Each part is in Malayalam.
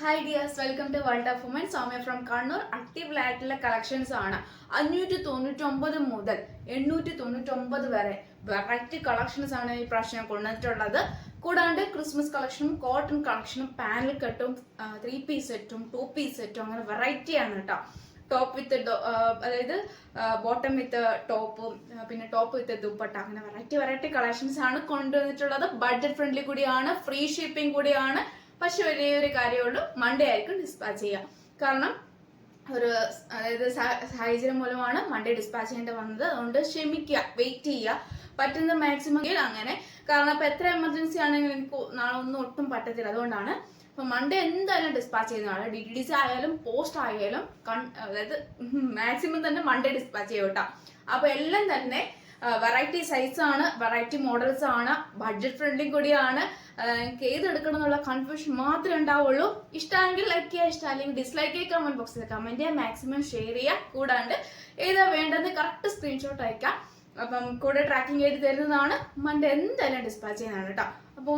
Hi dears, welcome to world of woman. Soumya from Kannur. അടിപൊളിയായിട്ടുള്ള കളക്ഷൻസ് ആണ്. 599 മുതൽ 899 വരെ വെറൈറ്റി കളക്ഷൻസ് ആണ് ഈ പ്രാവശ്യം കൊണ്ടുവന്നിട്ടുള്ളത്. കൂടാണ്ട് ക്രിസ്മസ് കളക്ഷനും കോട്ടൺ കളക്ഷനും പാനൽ കട്ടും 3 പീസ് സെറ്റും 2 പീസ് സെറ്റും അങ്ങനെ വെറൈറ്റി ആണ് കേട്ടോ. ടോപ്പ് വിത്ത് അതായത് ബോട്ടം വിത്ത് ടോപ്പും പിന്നെ ടോപ്പ് വിത്ത് ദുപ്പട്ട അങ്ങനെ വെറൈറ്റി കളക്ഷൻസ് ആണ് കൊണ്ടുവന്നിട്ടുള്ളത്. ബഡ്ജറ്റ് ഫ്രണ്ട്ലി കൂടിയാണ്, ഫ്രീ ഷിപ്പിംഗ് കൂടിയാണ്. പക്ഷെ വലിയൊരു കാര്യമുള്ളൂ, മൺഡേ ആയിരിക്കും ഡിസ്പാച്ച് ചെയ്യാം. കാരണം അതായത് സാഹചര്യം മൂലമാണ് മൺഡേ ഡിസ്പാച്ച് ചെയ്യേണ്ടി വന്നത്. അതുകൊണ്ട് ക്ഷമിക്കുക, വെയിറ്റ് ചെയ്യുക, പറ്റുന്ന മാക്സിമം അങ്ങനെ. കാരണം ഇപ്പൊ എത്ര എമർജൻസി ആണെങ്കിലും എനിക്ക് നാളെ ഒന്നും ഒട്ടും പറ്റത്തില്ല. അതുകൊണ്ടാണ് അപ്പൊ മൺഡേ എന്തായാലും ഡിസ്പാച്ച് ചെയ്യുന്നതാണ്. DTDC ആയാലും പോസ്റ്റ് ആയാലും അതായത് മാക്സിമം തന്നെ മൺഡേ ഡിസ്പാച്ച് ചെയ്യും കേട്ടോ. അപ്പൊ എല്ലാം തന്നെ വെറൈറ്റി സൈസ് ആണ്, വെറൈറ്റി മോഡൽസ് ആണ്, ബഡ്ജറ്റ് ഫ്രണ്ട്ലി കൂടിയാണ്. എനിക്ക് ഏതെടുക്കണം എന്നുള്ള കൺഫ്യൂഷൻ മാത്രമേ ഉണ്ടാവുള്ളൂ. ഇഷ്ടമെങ്കിൽ ലൈക്ക് ചെയ്യുക, ഇഷ്ടമല്ലെങ്കിൽ ഡിസ്ലൈക്ക് ചെയ്യുക. കമന്റ് ബോക്സിൽ കമന്റ് ചെയ്യുക, മാക്സിമം ഷെയർ ചെയ്യുക. കൂടാണ്ട് ഏതാ വേണ്ടതെന്ന് കറക്റ്റ് സ്ക്രീൻഷോട്ട് അയക്കാം. അപ്പം കൂടെ ട്രാക്കിംഗ് ചെയ്ത് തരുന്നതാണ്. മൺഡേ എന്തായാലും ഡിസ്പാച്ച് ചെയ്യുന്നതാണ് കേട്ടോ. അപ്പൊ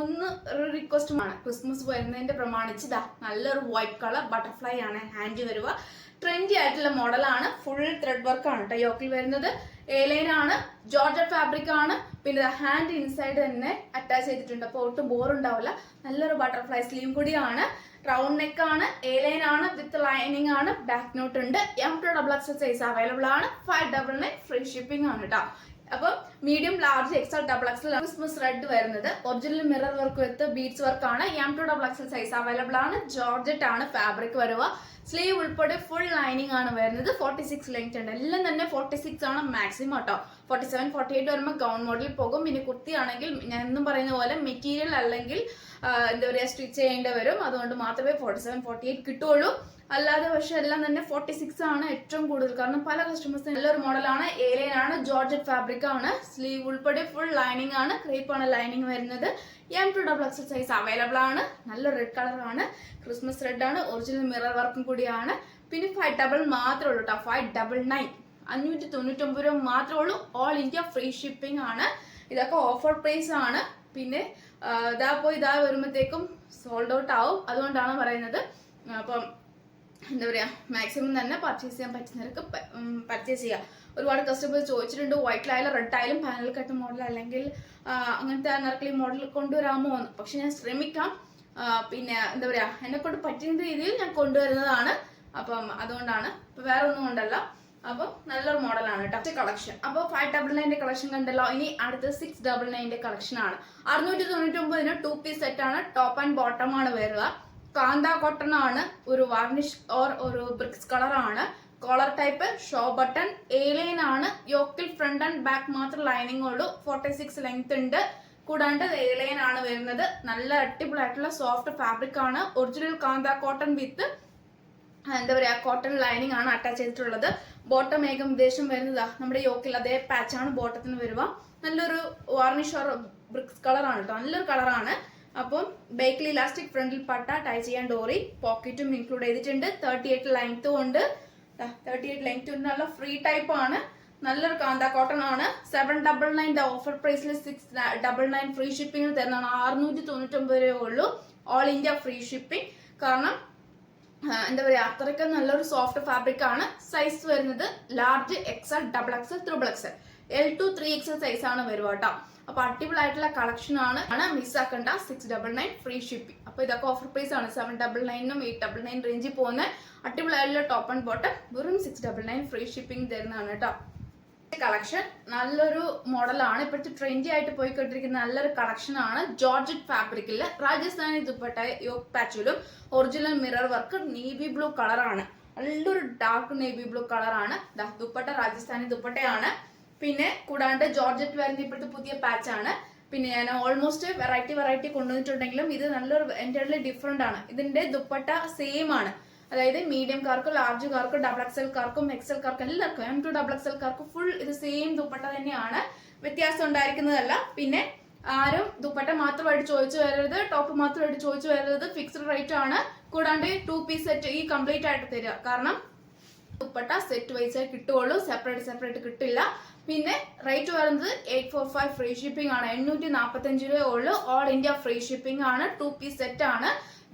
ഒരു റിക്വസ്റ്റുമാണ്, ക്രിസ്മസ് വരുന്നതിന്റെ പ്രമാണിച്ച് നല്ലൊരു വൈറ്റ് കളർ ബട്ടർഫ്ലൈ ആണ് ഹാൻഡ് വരിക. ട്രെൻഡി ആയിട്ടുള്ള മോഡലാണ്. ഫുൾ ത്രെഡ് വർക്ക് ആണ് കേട്ടോ യോക്കിൽ വരുന്നത്. എലൈൻ ആണ്, ജോർജറ്റ് ഫാബ്രിക് ആണ്. പിന്നെ ഹാൻഡ് ഇൻസൈഡ് തന്നെ അറ്റാച്ച് ചെയ്തിട്ടുണ്ട്. അപ്പോൾ ഒട്ടും ബോറുണ്ടാവില്ല. നല്ലൊരു ബട്ടർഫ്ലൈ സ്ലീവ് കൂടിയാണ്. റൗണ്ട് നെക്ക് ആണ്, എലൈൻ ആണ്, വിത്ത് ലൈനിങ് ആണ്, ബാക്ക് നോട്ട് ഉണ്ട്. M2XX സൈസ് അവൈലബിൾ ആണ്. 599 ഫ്രീ ഷിപ്പിംഗ് ആണ് കേട്ടോ. അപ്പൊ medium, large, XL, Christmas red വരുന്നത്. Original mirror work with beads work ആണ്. M2XX സൈസ് അവൈലബിൾ ആണ്. ജോർജറ്റ് ആണ് ഫാബ്രിക് വരുക. സ്ലീവ് ഉൾപ്പെടെ ഫുൾ ലൈനിങ് ആണ് വരുന്നത്. 46 ലെങ്ത് ഉണ്ട്. എല്ലാം തന്നെ 46 ആണ് മാക്സിമം കേട്ടോ. 47, 48 വരുമ്പോൾ ഗൗൺ മോഡലിൽ പോകും. പിന്നെ കുർത്തി ആണെങ്കിൽ ഞാൻ എന്നും പറയുന്ന പോലെ മെറ്റീരിയൽ അല്ലെങ്കിൽ എന്താ പറയുക സ്റ്റിച്ച് ചെയ്യേണ്ടി വരും. അതുകൊണ്ട് മാത്രമേ 47, 48 കിട്ടുള്ളൂ. അല്ലാതെ പക്ഷെ എല്ലാം തന്നെ 46 ആണ് ഏറ്റവും കൂടുതൽ. കാരണം പല കസ്റ്റമേഴ്സിന് നല്ലൊരു മോഡലാണ്. എലൈൻ ആണ്, ജോർജറ്റ് ഫാബ്രിക് ആണ്. സ്ലീവ് ഉൾപ്പെടെ ഫുൾ ലൈനിങ് ആണ്. ക്രേപ്പ് ആണ് ലൈനിങ് വരുന്നത്. M2XX സൈസ് അവൈലബിൾ ആണ്. നല്ല റെഡ് കളർ ആണ്. ക്രിസ്മസ് റെഡ് ആണ്. ഒറിജിനൽ മിറർ വർക്കും കൂടിയാണ്. പിന്നെ 599 മാത്രമേ ഉള്ളൂ കേട്ടോ. 599 599 രൂപ മാത്രമേ ഉള്ളൂ. ഓൾ ഇന്ത്യ ഫ്രീ ഷിപ്പിംഗ് ആണ്. ഇതൊക്കെ ഓഫർ പ്രൈസ് ആണ്. പിന്നെ ഇതാ വരുമ്പോഴത്തേക്കും സോൾഡ് ഔട്ട് ആവും. അതുകൊണ്ടാണ് പറയുന്നത്. അപ്പം എന്താ പറയുക, മാക്സിമം തന്നെ പർച്ചേസ് ചെയ്യാൻ പറ്റുന്നവർക്ക് പർച്ചേസ് ചെയ്യുക. ഒരുപാട് കസ്റ്റമേഴ്സ് ചോദിച്ചിട്ടുണ്ട് വൈറ്റിലായാലും റെഡ് ആയാലും പാനൽ കട്ട് മോഡൽ അല്ലെങ്കിൽ അങ്ങനത്തെ അനാർക്കലി മോഡൽ കൊണ്ടുവരാമോ എന്ന്. പക്ഷെ ഞാൻ ശ്രമിക്കാം. പിന്നെ എന്താ പറയുക, എന്നെ കൊണ്ട് പറ്റുന്ന രീതിയിൽ ഞാൻ കൊണ്ടുവരുന്നതാണ്. അപ്പം അതുകൊണ്ടാണ്, ഇപ്പം വേറെ ഒന്നും കൊണ്ടല്ല. അപ്പം നല്ലൊരു മോഡലാണ് കേട്ടോ കളക്ഷൻ. അപ്പോൾ 599 കളക്ഷൻ കണ്ടല്ലോ. ഇനി അടുത്ത് 699 കളക്ഷൻ ആണ്. 699 2 പീസ് സെറ്റ് ആണ്. ടോപ്പ് ആൻഡ് ബോട്ടം ആണ് വരിക. കാന്ത കോട്ടൺ ആണ്. ഒരു വാർണിഷ് ഓർ ഒരു ബ്രിക്സ് കളർ ആണ്. Collar type, show button, A line ആണ്. യോക്കിൽ ഫ്രണ്ട് ആൻഡ് ബാക്ക് മാത്രം ലൈനിങ് ഉള്ളൂ. 46 ലെങ്ത് ഉണ്ട്. കൂടാണ്ട് എലൈൻ ആണ് വരുന്നത്. നല്ല അടിപൊളിയായിട്ടുള്ള സോഫ്റ്റ് ഫാബ്രിക് ആണ്. ഒറിജിനൽ കാന്ത കോട്ടൺ വിത്ത് എന്താ പറയുക കോട്ടൺ ലൈനിങ് ആണ് അറ്റാച്ച് ചെയ്തിട്ടുള്ളത്. ബോട്ടം ഏകദേശം വരുന്നതാ നമ്മുടെ യോക്കിൽ അതേ പാച്ചാണ് ബോട്ടത്തിന് വരിക. നല്ലൊരു വാർണിഷ് ഓർ ബ്രിക്സ് കളർ ആണ് കേട്ടോ. നല്ലൊരു കളറാണ്. അപ്പം ബേക്കിൽ ഇലാസ്റ്റിക്, ഫ്രണ്ടിൽ പട്ട, ടൈ ചെയ്യാൻ ഡോറി, പോക്കറ്റും ഇൻക്ലൂഡ് ചെയ്തിട്ടുണ്ട്. 38 ലെങ്ത്തും ഉണ്ട്. 38 ലെങ്ത് നല്ല ഫ്രീ ടൈപ്പ് ആണ്. നല്ലൊരു കാന്ത കോട്ടൺ ആണ്. 799 ഓഫർ പ്രൈസിൽ 699 ഫ്രീ ഷിപ്പിംഗ് തരുന്നതാണ്. 699 രൂപയേ ഉള്ളൂ. All India free shipping. കാരണം എന്താ പറയുക, അത്രയ്ക്ക് നല്ലൊരു സോഫ്റ്റ് ഫാബ്രിക് ആണ്. സൈസ് വരുന്നത് large, XL, XXL, XXL, L2, 3XL size ആണ് വരുക കേട്ടോ. അപ്പൊ അടിപൊളിയായിട്ടുള്ള കളക്ഷൻ ആണ്. മിസ്സാക്കണ്ട. 699 ഫ്രീ ഷിപ്പിംഗ്. അപ്പൊ ഇതൊക്കെ ഓഫർ പ്രൈസ് ആണ്. 799 899 റേഞ്ചിൽ പോകുന്ന അടിപൊളിയായിട്ടുള്ള ടോപ്പ് ആൻഡ് ബോട്ടം വെറും 699 ഫ്രീ ഷിപ്പിംഗ് തരുന്നതാണ് കേട്ടോ. കളക്ഷൻ നല്ലൊരു മോഡലാണ്. ഇപ്പോഴത്തെ ട്രെൻഡി ആയിട്ട് പോയിക്കൊണ്ടിരിക്കുന്ന നല്ലൊരു കളക്ഷൻ ആണ്. ജോർജറ്റ് ഫാബ്രിക്കിൽ രാജസ്ഥാനി ദുപ്പട്ട യോക്ക് പാച്ചിലും original mirror work navy blue കളറാണ്. നല്ലൊരു ഡാർക്ക് നേവി ബ്ലൂ കളറാണ്. ദുപ്പട്ട രാജസ്ഥാനി ദുപ്പട്ടയാണ്. പിന്നെ കൂടാണ്ട് ജോർജറ്റ് വരുന്ന ഇപ്പോഴത്തെ പുതിയ പാച്ച് ആണ്. പിന്നെ ഞാൻ ഓൾമോസ്റ്റ് വെറൈറ്റി കൊണ്ടുവന്നിട്ടുണ്ടെങ്കിലും ഇത് നല്ലൊരു എൻ്റയർലി ഡിഫറെന്റ് ആണ്. ഇതിന്റെ ദുപ്പട്ട സെയിം ആണ്. അതായത് മീഡിയംകാർക്ക്, ലാർജുകാർക്ക്, XXLക്കാർക്കും, XLക്കാർക്കും എല്ലാവർക്കും M2XX ഫുൾ ഇത് സെയിം ദുപ്പട്ട തന്നെയാണ്. വ്യത്യാസം ഉണ്ടായിരിക്കുന്നതല്ല. പിന്നെ ആരും ദുപ്പട്ട മാത്രമായിട്ട് ചോദിച്ചു വരരുത്, ടോപ്പ് മാത്രമായിട്ട് ചോദിച്ചു വരരുത്. ഫിക്സ്ഡ് റേറ്റ് ആണ്. കൂടാണ്ട് 2 പീസ് സെറ്റ് ഈ കംപ്ലീറ്റ് ആയിട്ട് തരിക. കാരണം ദുപ്പട്ട സെറ്റ് വൈസ് കിട്ടുള്ളൂ, സെപ്പറേറ്റ് കിട്ടില്ല. പിന്നെ റേറ്റ് വരുന്നത് 845 ഫ്രീ ഷിപ്പിംഗ് ആണ്. 845 രൂപയേ ഉള്ളൂ. ഓൾ ഇന്ത്യ ഫ്രീ ഷിപ്പിംഗ് ആണ്. 2 പീസ് സെറ്റ് ആണ്.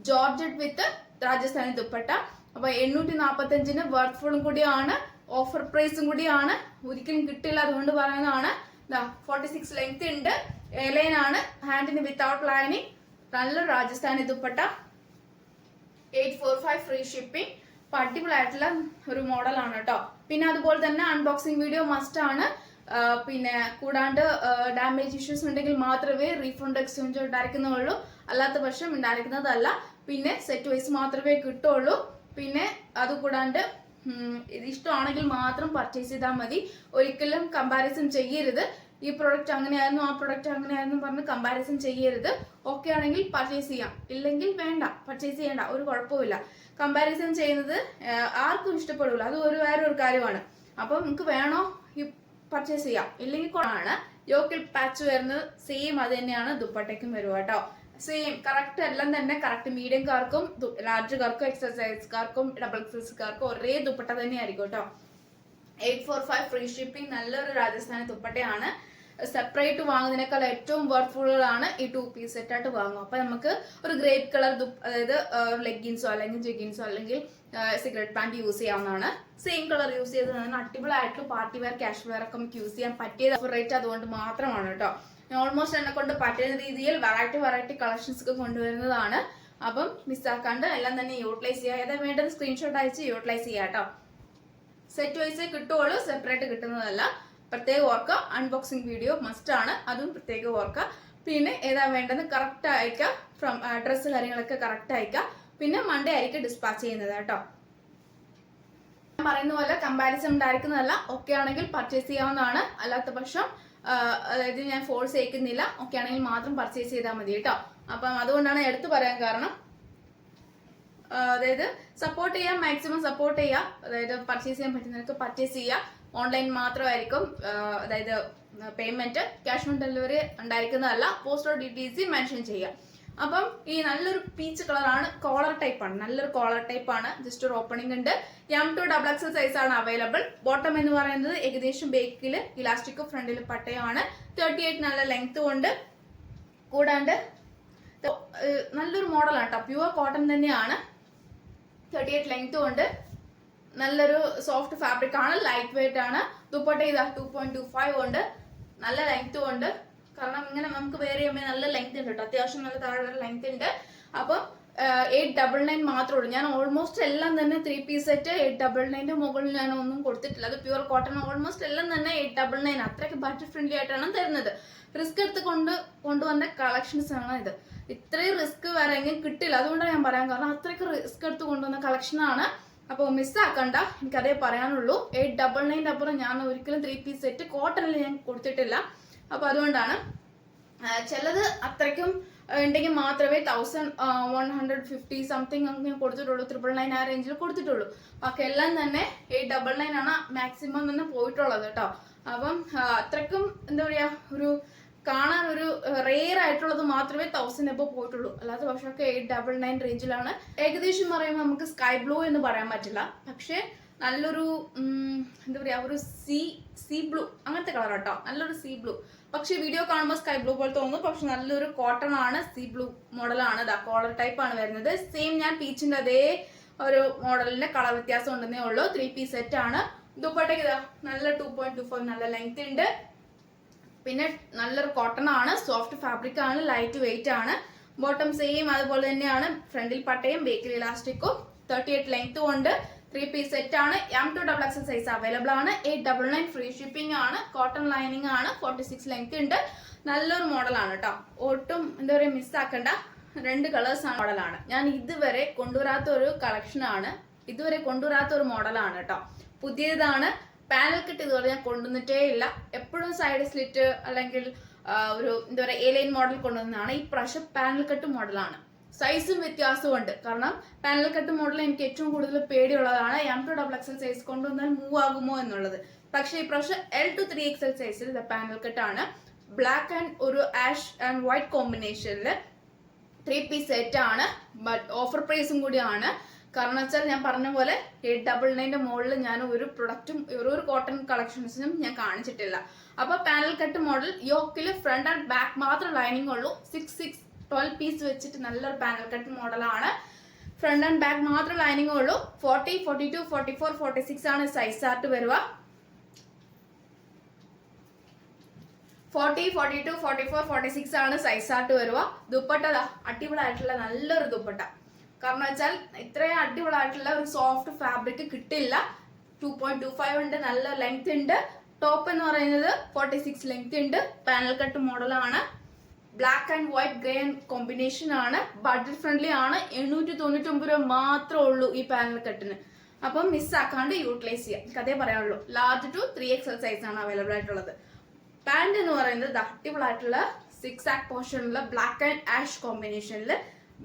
ജോർജറ്റ് വിത്ത് രാജസ്ഥാനി ദുപ്പട്ട. അപ്പൊ 845 വർത്ത്ഫുള്ളും കൂടിയാണ്, ഓഫർ പ്രൈസും കൂടിയാണ്, ഒരിക്കലും കിട്ടില്ല, അതുകൊണ്ട് പറയുന്നതാണ്. 46 ലെങ്ത് ഉണ്ട്, എയർലൈൻ ആണ്, ഹാൻഡിന് വിത്തൗട്ട് ലൈനിങ്, നല്ലൊരു രാജസ്ഥാനി ദുപ്പട്ട. 845 free shipping. അടിപൊളി ആയിട്ടുള്ള ഒരു മോഡലാണ് കേട്ടോ. പിന്നെ അതുപോലെ തന്നെ അൺബോക്സിംഗ് വീഡിയോ മസ്റ്റ് ആണ്. പിന്നെ കൂടാണ്ട് ഡാമേജ് ഇഷ്യൂസ് ഉണ്ടെങ്കിൽ മാത്രമേ റീഫണ്ട് എക്സ്ചേഞ്ച് ഉണ്ടായിരിക്കുന്നുള്ളൂ, അല്ലാത്ത പക്ഷം ഉണ്ടായിരിക്കുന്നതല്ല. പിന്നെ സെറ്റ് വൈസ് മാത്രമേ കിട്ടുള്ളൂ. പിന്നെ അതുകൂടാണ്ട് ഇത് ഇഷ്ടമാണെങ്കിൽ മാത്രം പർച്ചേസ് ചെയ്താൽ മതി. ഒരിക്കലും കമ്പാരിസൺ ചെയ്യരുത്. ഈ പ്രൊഡക്റ്റ് അങ്ങനെയായിരുന്നു, ആ പ്രൊഡക്റ്റ് അങ്ങനെയായിരുന്നു പറഞ്ഞ് കമ്പാരിസൺ ചെയ്യരുത്. ഓക്കെ ആണെങ്കിൽ പർച്ചേസ് ചെയ്യാം, ഇല്ലെങ്കിൽ വേണ്ട, പർച്ചേസ് ചെയ്യേണ്ട, ഒരു കുഴപ്പമില്ല. കമ്പാരിസൺ ചെയ്യുന്നത് ആർക്കും ഇഷ്ടപ്പെടില്ല, അത് വേറൊരു കാര്യമാണ്. അപ്പം നിങ്ങൾക്ക് വേണോ പർച്ചേസ് ചെയ്യാം, ഇല്ലെങ്കിൽ ആണ്. യോക്കിൽ പാച്ച് വരുന്നത് സെയിം അത് തന്നെയാണ് ദുപ്പട്ടയ്ക്കും വരും കേട്ടോ. സെയിം കറക്റ്റ് എല്ലാം തന്നെ കറക്റ്റ് മീഡിയംകാർക്കും ലാർജുകാർക്കും എക്സസൈസുകാർക്കും ഡബിൾ എക്സസൈസുകാർക്കും ഒരേ ദുപ്പട്ട തന്നെയായിരിക്കും കേട്ടോ. 845 ഫ്രീ ഷിപ്പിംഗ്. നല്ലൊരു രാജസ്ഥാനി ദുപ്പട്ടയാണ്. സെപ്പറേറ്റ് വാങ്ങുന്നതിനേക്കാൾ ഏറ്റവും വർത്ത്ഫുള്ളാണ് ഈ 2 പീസ് സെറ്റ് ആയിട്ട് വാങ്ങും. അപ്പൊ നമുക്ക് ഒരു ഗ്രേപ്പ് കളർ അതായത് ലെഗിൻസോ അല്ലെങ്കിൽ ജെഗിൻസോ അല്ലെങ്കിൽ സിഗരറ്റ് പാൻറ് യൂസ് ചെയ്യാവുന്നതാണ്. സെയിം കളർ യൂസ് ചെയ്തതാണ്. അടിപൊളിയായിട്ട് പാർട്ടി വെയർ ക്യാഷ് വെയർ ഒക്കെ നമുക്ക് യൂസ് ചെയ്യാൻ പറ്റിയത് റേറ്റ് അതുകൊണ്ട് മാത്രമാണ് കേട്ടോ. ഓൾമോസ്റ്റ് എന്നെ കൊണ്ട് പറ്റുന്ന രീതിയിൽ വെറൈറ്റി കളക്ഷൻസ് ഒക്കെ കൊണ്ടുവരുന്നതാണ്. അപ്പം മിസ്സാക്കാണ്ട് എല്ലാം തന്നെ യൂട്ടിലൈസ് ചെയ്യുക. ഏതാ വേണ്ടത് സ്ക്രീൻഷോട്ട് അയച്ച് യൂട്ടിലൈസ് ചെയ്യാം കേട്ടോ. സെറ്റ് വൈസേ കിട്ടുള്ളൂ, സെപ്പറേറ്റ് കിട്ടുന്നതല്ല. പ്രത്യേകം ഓർക്കുക, അൺബോക്സിംഗ് വീഡിയോ മസ്റ്റ് ആണ്, അതും പ്രത്യേകം ഓർക്കുക. പിന്നെ ഏതാ വേണ്ടത് കറക്റ്റ് അയക്കുക, ഫ്രം അഡ്രസ്സ് കാര്യങ്ങളൊക്കെ കറക്റ്റ് അയക്കുക. പിന്നെ മൺഡേ ആയിരിക്കും ഡിസ്പാച്ച് ചെയ്യുന്നത് കേട്ടോ. ഞാൻ പറയുന്ന പോലെ കമ്പാരിസൺ ഉണ്ടായിരിക്കുന്നതല്ല. ഓക്കെ ആണെങ്കിൽ പർച്ചേസ് ചെയ്യാവുന്നതാണ്, അല്ലാത്ത പക്ഷം അതായത് ഞാൻ ഫോഴ്സ് ചെയ്യിക്കുന്നില്ല. ഓക്കെ ആണെങ്കിൽ മാത്രം പർച്ചേസ് ചെയ്താൽ മതി കേട്ടോ. അപ്പം അതുകൊണ്ടാണ് എടുത്തു പറയാൻ കാരണം. അതായത് സപ്പോർട്ട് ചെയ്യാം, മാക്സിമം സപ്പോർട്ട് ചെയ്യാം. അതായത് പർച്ചേസ് ചെയ്യാൻ പറ്റുന്നവർക്ക് പർച്ചേസ് ചെയ്യാം. ഓൺലൈൻ മാത്രമായിരിക്കും അതായത് പേയ്മെന്റ്, ക്യാഷ് ഓൺ ഡെലിവറി ഉണ്ടായിരിക്കുന്നതല്ല. പോസ്റ്റൽ ഡീറ്റെയിൽസ് മെൻഷൻ ചെയ്യാം. അപ്പം ഈ നല്ലൊരു പീച്ച് കളറാണ്, കോളർ ടൈപ്പ് ആണ്, നല്ലൊരു കോളർ ടൈപ്പ് ആണ്. ജസ്റ്റ് ഒരു ഓപ്പണിംഗ് ഉണ്ട്. M2 XXL സൈസ് ആണ് അവൈലബിൾ. ബോട്ടം എന്ന് പറയുന്നത് ഏകദേശം ബേക്കിൽ ഇലാസ്റ്റിക്, ഫ്രണ്ടിൽ പട്ടയാണ്. 38 നല്ല ലെങ്ത് ഉണ്ട്. കൂടാണ്ട് നല്ലൊരു മോഡലാണ് കേട്ടോ, പ്യുവർ കോട്ടൺ തന്നെയാണ്. 38 ലെങ്ത് ഉണ്ട്. നല്ലൊരു സോഫ്റ്റ് ഫാബ്രിക് ആണ്, ലൈറ്റ് വെയിറ്റ് ആണ്. ദുപ്പട്ട ഇതാ 2.25 ഉണ്ട്, നല്ല ലെങ്ത് ഉണ്ട്. കാരണം ഇങ്ങനെ നമുക്ക് വേറെ ചെയ്യുമ്പോൾ നല്ല ലെങ്ത് ഉണ്ട് കേട്ടോ, അത്യാവശ്യം നല്ല താഴെ ലെങ്ത് ഉണ്ട്. അപ്പം 899 മാത്രമേ ഉള്ളൂ. ഞാൻ ഓൾമോസ്റ്റ് എല്ലാം തന്നെ 3 പീസ് സെറ്റ് 899 മുകളിൽ ഞാൻ ഒന്നും കൊടുത്തിട്ടില്ല. അത് പ്യുവർ കോട്ടൺ ഓൾമോസ്റ്റ് എല്ലാം തന്നെ 899, അത്രയ്ക്ക് ബഡ്ജറ്റ് ഫ്രണ്ട്ലി ആയിട്ടാണ് തരുന്നത്. റിസ്ക് എടുത്ത് കൊണ്ടുവന്ന കളക്ഷൻസ് ആണ് ഇത്. ഇത്രയും റിസ്ക് വേറെ എങ്കിലും കിട്ടില്ല, അതുകൊണ്ടാണ് ഞാൻ പറയാൻ കാരണം. അത്രയ്ക്ക് റിസ്ക് എടുത്ത് കൊണ്ടുവന്ന കളക്ഷനാണ്. അപ്പോൾ മിസ്സാക്കണ്ട, എനിക്കതേ പറയാനുള്ളൂ. 899 അപ്പുറം ഞാൻ ഒരിക്കലും 3 പീസ് സെറ്റ് കോട്ടണിൽ ഞാൻ കൊടുത്തിട്ടില്ല. അപ്പോൾ അതുകൊണ്ടാണ്. ചിലത് അത്രയ്ക്കും ഉണ്ടെങ്കിൽ മാത്രമേ 1150 സംതിങ് അങ്ങനെ കൊടുത്തിട്ടുള്ളൂ, 999 ആ റേഞ്ചിൽ കൊടുത്തിട്ടുള്ളൂ. ബാക്കി എല്ലാം തന്നെ 899 ആണ് മാക്സിമം തന്നെ പോയിട്ടുള്ളത് കേട്ടോ. അപ്പം അത്രയ്ക്കും എന്താ പറയുക, ഒരു കാണാൻ ഒരു റെയർ ആയിട്ടുള്ളത് മാത്രമേ 1000 എബോ പോയിട്ടുള്ളൂ. അല്ലാത്ത പക്ഷമൊക്കെ 899 റേഞ്ചിലാണ്. ഏകദേശം പറയുമ്പോൾ നമുക്ക് സ്കൈ ബ്ലൂ എന്ന് പറയാൻ പറ്റില്ല, പക്ഷേ നല്ലൊരു എന്താ പറയുക, ഒരു സീ ബ്ലൂ അങ്ങനത്തെ കളർ കേട്ടോ, നല്ലൊരു സീ ബ്ലൂ. പക്ഷെ വീഡിയോ കാണുമ്പോൾ സ്കൈ ബ്ലൂ പോലെ തോന്നുന്നു, പക്ഷെ നല്ലൊരു കോട്ടൺ ആണ്, സീ ബ്ലൂ മോഡലാണ്. ഇതാ കോളർ ടൈപ്പ് ആണ് വരുന്നത്. സെയിം ഞാൻ പീച്ചിന്റെ അതേ ഒരു മോഡലിന്റെ കളർ വ്യത്യാസം ഉണ്ടെന്നേ ഉള്ളൂ. 3 പീസ് സെറ്റ് ആണ്. ദുപ്പട്ടയ്ക്ക് ഇതാ നല്ല 2.25 നല്ല ലെങ്ത് ഉണ്ട്. പിന്നെ നല്ലൊരു കോട്ടൺ ആണ്, സോഫ്റ്റ് ഫാബ്രിക് ആണ്, ലൈറ്റ് വെയിറ്റ് ആണ്. ബോട്ടം സെയിം അതുപോലെ തന്നെയാണ്, ഫ്രണ്ടിൽ പട്ടയും ബേക്കിൽ ഇലാസ്റ്റിക്കും. 38 ലെങ്ത്തും ഉണ്ട്. 3 പീസ് സെറ്റ് ആണ്. M2 XXL സൈസ് അവൈലബിൾ ആണ്. 899 ഫ്രീ ഷിപ്പിംഗ് ആണ്. കോട്ടൺ ലൈനിങ് ആണ്. 46 ലെങ്ത് ഉണ്ട്. നല്ലൊരു മോഡലാണ് കേട്ടോ, ഒട്ടും എന്താ പറയുക മിസ്സാക്കണ്ട. 2 കളേഴ്സ് ആണ് മോഡലാണ്. ഞാൻ ഇതുവരെ കൊണ്ടുവരാത്ത ഒരു കളക്ഷൻ ആണ്, ഇതുവരെ കൊണ്ടുവരാത്ത ഒരു മോഡലാണ് കേട്ടോ, പുതിയതാണ്. പാനൽ കട്ട് ഇതുപോലെ ഞാൻ കൊണ്ടുവന്നിട്ടേ ഇല്ല. എപ്പോഴും സൈഡ് സ്ലിറ്റ് അല്ലെങ്കിൽ ഒരു എന്താ പറയുക എലൈൻ മോഡൽ കൊണ്ടുവന്നതാണ്. ഈ പ്രാവശ്യം പാനൽ കട്ട് മോഡലാണ്. സൈസും വ്യത്യാസമുണ്ട്. കാരണം പാനൽ കട്ട് മോഡൽ എനിക്ക് ഏറ്റവും കൂടുതൽ പേടിയുള്ളതാണ്. M2 XXL സൈസ് കൊണ്ടുവന്നാൽ മൂവ് ആകുമോ എന്നുള്ളത്. പക്ഷേ ഈ പ്രാവശ്യം L to 3XL സൈസിൽ പാനൽ കട്ട് ആണ്. ബ്ലാക്ക് ആൻഡ് ഒരു ആഷ് ആൻഡ് വൈറ്റ് കോമ്പിനേഷനിൽ 3 പീസ് സെറ്റ് ആണ്. ബട്ട് ഓഫർ പ്രൈസും കൂടിയാണ്. കാരണം വെച്ചാൽ ഞാൻ പറഞ്ഞ പോലെ 899 മുകളിൽ ഞാൻ ഒരു പ്രൊഡക്റ്റും ഒരു കോട്ടൺ കളക്ഷൻസിനും ഞാൻ കാണിച്ചിട്ടില്ല. അപ്പൊ പാനൽ കട്ട് മോഡൽ യോക്കിൽ ഫ്രണ്ട് ആൻഡ് ബാക്ക് മാത്രം ലൈനിങ് ഉള്ളൂ. 12 പീസ് വെച്ചിട്ട് നല്ലൊരു പാനൽ കട്ട് മോഡലാണ്. ഫ്രണ്ട് ആൻഡ് ബാക്ക് മാത്രം ലൈനിങ് ഉള്ളൂ. 40, 42, 44, 46 ആണ് സൈസ് ചാർട്ട് വരിക. 40, 42, 44, 46 ആണ് സൈസ് ചാർട്ട് വരിക. ദുപ്പട്ട അടിപൊളിയായിട്ടുള്ള നല്ലൊരു ദുപ്പട്ട. കാരണം വെച്ചാൽ ഇത്രയും അടിപൊളിയായിട്ടുള്ള ഒരു സോഫ്റ്റ് ഫാബ്രിക് കിട്ടില്ല. 2.25 ഉണ്ട്, നല്ല ലെങ്ത് ഉണ്ട്. ടോപ്പ് എന്ന് പറയുന്നത് 46 ലെങ്ത് ഉണ്ട്. പാനൽ കട്ട് മോഡലാണ്. Black and white grey and combination ആണ്. ബഡ്ജറ്റ് ഫ്രണ്ട്ലി ആണ്. 899 രൂപ മാത്രമേ ഉള്ളൂ ഈ പാനൽ കട്ടിന്. അപ്പം മിസ്സാക്കാണ്ട് യൂട്ടിലൈസ് ചെയ്യാം. അതേ പറയാനുള്ളൂ. ലാർജ് ടു 3XL സൈസ് ആണ് അവൈലബിൾ ആയിട്ടുള്ളത്. പാന്റ് എന്ന് പറയുന്നത് അടിപൊളിയായിട്ടുള്ള 6 ആക്ക് പോർഷനുള്ള ബ്ലാക്ക് ആൻഡ് ആഷ് കോമ്പിനേഷനിൽ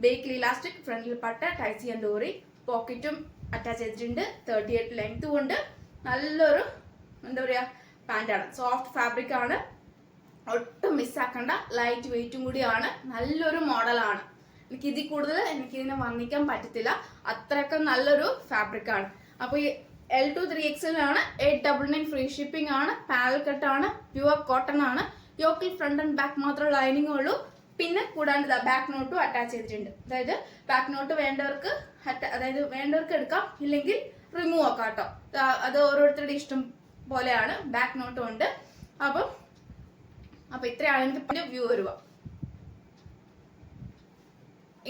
ബേക്കിൽ ഇലാസ്റ്റിക്, ഫ്രണ്ടിൽ പട്ട, ടൈറ്റ് ചെയ്യാൻ ഡോറി, പോക്കറ്റും അറ്റാച്ച് ചെയ്തിട്ടുണ്ട്. 38 ലെങ്ത് കൊണ്ട് നല്ലൊരു എന്താ പറയാ പാന്റാണ്. സോഫ്റ്റ് ഫാബ്രിക് ആണ്. ഒട്ടും മിസ്സാക്കണ്ട. ലൈറ്റ് വെയിറ്റും കൂടിയാണ്. നല്ലൊരു മോഡലാണ്. എനിക്ക് ഇതിൽ കൂടുതൽ ഇതിനെ വർണ്ണിക്കാൻ പറ്റത്തില്ല. അത്രയൊക്കെ നല്ലൊരു ഫാബ്രിക് ആണ്. അപ്പൊ ഈ L2 3XL ആണ്. 899 ഫ്രീ ഷിപ്പിംഗ് ആണ്. പാനൽ കട്ട് ആണ്. പ്യുവർ കോട്ടൺ ആണ്. യോക്കിൽ ഫ്രണ്ട് ആൻഡ് ബാക്ക് മാത്രം ലൈനിങ് ഉള്ളൂ. പിന്നെ കൂടാണ്ട് ബാക്ക് നോട്ടും അറ്റാച്ച് ചെയ്തിട്ടുണ്ട്. അതായത് ബാക്ക് നോട്ട് വേണ്ടവർക്ക് എടുക്കാം, ഇല്ലെങ്കിൽ റിമൂവ് ആക്കാം കേട്ടോ. അത് ഓരോരുത്തരുടെ ഇഷ്ടം പോലെയാണ്. ബാക്ക് നോട്ടും ഉണ്ട്. അപ്പൊ ഇത്രയാണ് എനിക്ക് വ്യൂ വരുക.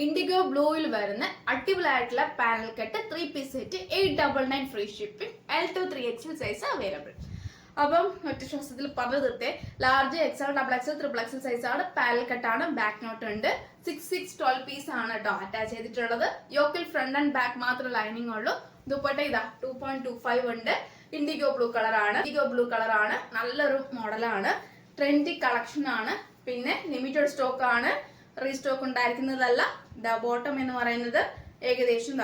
ഇൻഡിഗോ ബ്ലൂയിൽ വരുന്ന അടിപൊളിയായിട്ടുള്ള panel cut 3 piece set 899 free shipping. L2 3XL size available. അപ്പം ഒറ്റ ശ്വാസത്തിൽ പറഞ്ഞു തീർത്തേ. Large XL, XXL, XXL size ആണ്. പാനൽ കട്ടാണ്. ബാക്ക് നോട്ട് ഉണ്ട്. 6 പീസ് ആണ് കേട്ടോ അറ്റാച്ച് ചെയ്തിട്ടുള്ളത്. യോക്കിൽ ഫ്രണ്ട് ആൻഡ് ബാക്ക് മാത്രം ലൈനിങ് ഉള്ളൂ. ദുപ്പട്ട 2.25 ഉണ്ട്. ഇൻഡിഗോ ബ്ലൂ കളർ ആണ്. നല്ലൊരു മോഡലാണ്. ട്രെൻഡി കളക്ഷൻ ആണ്. പിന്നെ ലിമിറ്റഡ് സ്റ്റോക്ക് ആണ്. റീസ്റ്റോക്ക് ഉണ്ടായിരിക്കുന്നതല്ല. ബോട്ടം എന്ന് പറയുന്നത് ഏകദേശം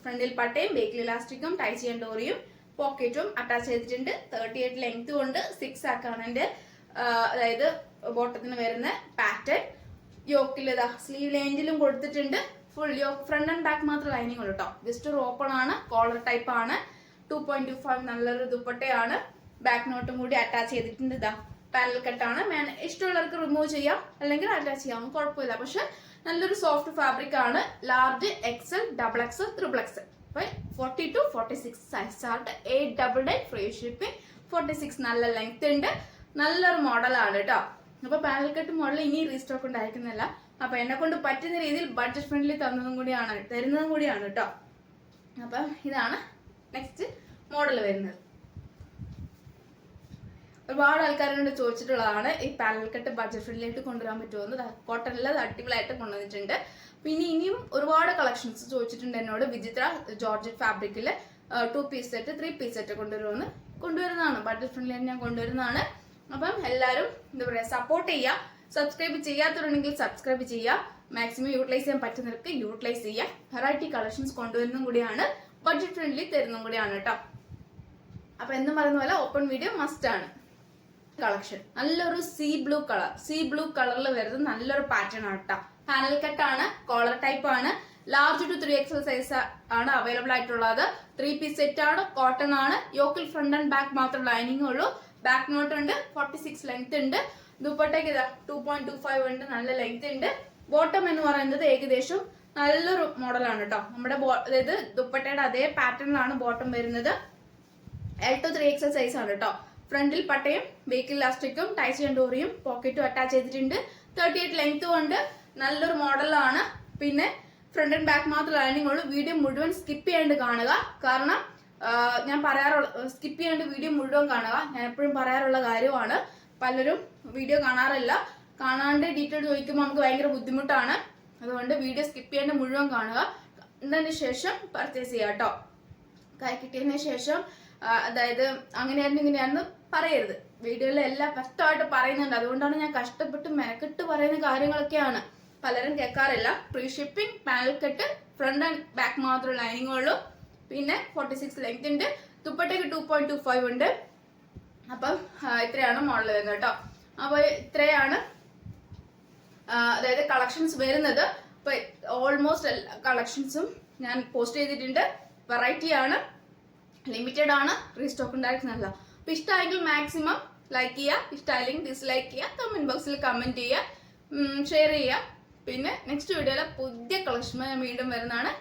ഫ്രണ്ടിൽ പട്ടയും ബേക്കിൽ ഇലാസ്റ്റിക്കും ടൈറ്റ് ചെയ്യാൻ ഡോറിയും പോക്കറ്റും അറ്റാച്ച് ചെയ്തിട്ടുണ്ട്. 38 ലെങ്ത് കൊണ്ട് 6 ആക്കാണ് എന്റെ അതായത് ബോട്ടത്തിന് വരുന്ന പാറ്റേൺ. യോക്കിൽ സ്ലീവ് ലേഞ്ചിലും കൊടുത്തിട്ടുണ്ട്. Full yoke front and back മാത്രം ലൈനിങ് ഉള്ളൂ കേട്ടോ. ജസ്റ്റ് ഒരു ഓപ്പൺ ആണ്. കോളർ ടൈപ്പ് ആണ്. 2.25 നല്ലൊരു ദുപ്പട്ടയാണ്. ബാക്ക് നോട്ടും കൂടി അറ്റാച്ച് ചെയ്തിട്ടുണ്ട്. പാനൽ കട്ടാണ്. ഇഷ്ടമുള്ളവർക്ക് റിമൂവ് ചെയ്യാം, അല്ലെങ്കിൽ അറ്റാച്ച് ചെയ്യാം, കുഴപ്പമില്ല. പക്ഷെ നല്ലൊരു സോഫ്റ്റ് ഫാബ്രിക് ആണ്. Large XL, XXL, XXL. 40 to 46 size chart. 899 free shipping. 46 നല്ല ലെങ്ത് ഉണ്ട്. നല്ലൊരു മോഡലാണ് കേട്ടോ. അപ്പൊ പാനൽ കട്ട് മോഡൽ ഇനി റീസ്റ്റോക്ക് ഉണ്ടായിരിക്കുന്നില്ല. അപ്പൊ എന്നെ കൊണ്ട് പറ്റുന്ന രീതിയിൽ ബഡ്ജറ്റ് ഫ്രണ്ട്ലി തരുന്നതും കൂടിയാണ് കേട്ടോ. അപ്പൊ ഇതാണ് നെക്സ്റ്റ് മോഡൽ വരുന്നത്. ഒരുപാട് ആൾക്കാരോട് ചോദിച്ചിട്ടുള്ളതാണ് ഈ പാനൽ കട്ട് ബഡ്ജറ്റ് ഫ്രണ്ട്ലി ആയിട്ട് കൊണ്ടുവരാൻ പറ്റുമെന്ന്. കോട്ടണിൽ അടിപൊളിയായിട്ട് കൊണ്ടുവന്നിട്ടുണ്ട്. പിന്നെ ഇനിയും ഒരുപാട് കളക്ഷൻസ് ചോദിച്ചിട്ടുണ്ട് എന്നോട്. വിചിത്ര ജോർജറ്റ് ഫാബ്രിക്കിൽ 2 പീസ് സെറ്റ് 3 പീസ് സെറ്റ് കൊണ്ടുവരുന്നതാണ്. ബഡ്ജറ്റ് ഫ്രണ്ട്ലി ആയിട്ട് ഞാൻ കൊണ്ടുവരുന്നതാണ്. അപ്പം എല്ലാവരും എന്താ പറയുക സപ്പോർട്ട് ചെയ്യുക. സബ്സ്ക്രൈബ് ചെയ്യാത്തവരുണ്ടെങ്കിൽ സബ്സ്ക്രൈബ് ചെയ്യുക. മാക്സിമം യൂട്ടിലൈസ് ചെയ്യാൻ പറ്റുന്നവർക്ക് യൂട്ടിലൈസ് ചെയ്യുക. വെറൈറ്റി കളക്ഷൻസ് കൊണ്ടുവരുന്നതും കൂടിയാണ്. ബഡ്ജറ്റ് ഫ്രണ്ട്ലി തരുന്നതും കൂടിയാണ് കേട്ടോ. അപ്പൊ എന്നും പറയുന്ന പോലെ ഓപ്പൺ വീഡിയോ മസ്റ്റ് ആണ്. കളക്ഷൻ നല്ലൊരു സീ ബ്ലൂ കളറിൽ വരുന്ന നല്ലൊരു പാറ്റേൺ ആണ് കേട്ടോ. പാനൽ കട്ട് ആണ്. കോളർ ടൈപ്പ് ആണ്. ലാർജ് ടു 3XL സൈസ് ആണ് അവൈലബിൾ ആയിട്ടുള്ളത്. 3 പീസ് സെറ്റ് ആണ്. കോട്ടൺ ആണ്. യോക്കിൽ ഫ്രണ്ട് ആൻഡ് ബാക്ക് മാത്രം ലൈനിങ് ഉള്ളൂ. ബാക്ക് നോട്ട് ഉണ്ട്. 46 ലെങ്ത് ഉണ്ട്. ദുപ്പട്ടയ്ക്ക് 2.25 ഉണ്ട്. നല്ല ലെങ്ത് ഉണ്ട്. ബോട്ടം എന്ന് പറയുന്നത് ഏകദേശം നല്ലൊരു മോഡലാണ് കേട്ടോ. നമ്മുടെ അതായത് ദുപ്പട്ടയുടെ അതേ പാറ്റേണിലാണ് ബോട്ടം വരുന്നത്. L2 3XL സൈസ് ആണ് കേട്ടോ. ഫ്രണ്ടിൽ പട്ടയും ബേക്കിൽ ഇലാസ്റ്റിക്കും ടൈറ്റ് ചെയ്യാൻ ഡോറിയും പോക്കറ്റും അറ്റാച്ച് ചെയ്തിട്ടുണ്ട്. 38 ലെങ്ത് കൊണ്ട് നല്ലൊരു മോഡലാണ്. പിന്നെ ഫ്രണ്ട് ആൻഡ് ബാക്ക് മാത്രം ലൈനിങ് ഉള്ളൂ. വീഡിയോ മുഴുവൻ സ്കിപ്പ് ചെയ്യാണ്ട് കാണുക. കാരണം ഞാൻ സ്കിപ്പ് ചെയ്യാണ്ട് വീഡിയോ മുഴുവൻ കാണുക. ഞാൻ എപ്പോഴും പറയാറുള്ള കാര്യമാണ്. പലരും വീഡിയോ കാണാറില്ല. കാണാണ്ട് ഡീറ്റെയിൽ ചോദിക്കുമ്പോൾ നമുക്ക് ഭയങ്കര ബുദ്ധിമുട്ടാണ്. അതുകൊണ്ട് വീഡിയോ സ്കിപ്പ് ചെയ്യാണ്ട് മുഴുവൻ കാണുക. എന്നതിന് ശേഷം പർച്ചേസ് ചെയ്യുക കേട്ടോ. കൈ കിട്ടിയതിന് ശേഷം അതായത് അങ്ങനെയായിരുന്നു ഇങ്ങനെയാണെന്ന് പറയരുത്. വീഡിയോയിൽ എല്ലാം വ്യക്തമായിട്ട് പറയുന്നുണ്ട്. അതുകൊണ്ടാണ് ഞാൻ കഷ്ടപ്പെട്ട് മെനക്കെട്ട് പറയുന്ന കാര്യങ്ങളൊക്കെയാണ്. പലരും കേൾക്കാറില്ല. Free shipping, panel cut, front and back മാത്രം ലൈനിങ് ഉള്ളൂ. പിന്നെ 46 ലെങ്ത് ഉണ്ട്. ദുപ്പട്ടയ്ക്ക് 2.25 ഉണ്ട്. അപ്പം ഇത്രയാണ് മോഡൽ വരുന്നത് കേട്ടോ. അപ്പൊ ഇത്രയാണ് അതായത് കളക്ഷൻസ് വരുന്നത്. അപ്പൊ ഓൾമോസ്റ്റ് എല്ലാ കളക്ഷൻസും ഞാൻ പോസ്റ്റ് ചെയ്തിട്ടുണ്ട്. വെറൈറ്റി ആണ്, ലിമിറ്റഡ് ആണ്, റീസ്റ്റോക്ക് ഉണ്ടായിരുന്നല്ല. അപ്പൊ ഇഷ്ടമായെങ്കിൽ മാക്സിമം ലൈക്ക് ചെയ്യുക. ഇഷ്ടമായില്ലെങ്കിൽ ഡിസ്ലൈക്ക് ചെയ്യുക. കമന്റ് ബോക്സിൽ കമന്റ് ചെയ്യുക, ഷെയർ ചെയ്യുക. പിന്നെ നെക്സ്റ്റ് വീഡിയോയിലെ പുതിയ കളക്ഷൻ ഞാൻ വീണ്ടും വരുന്നതാണ്.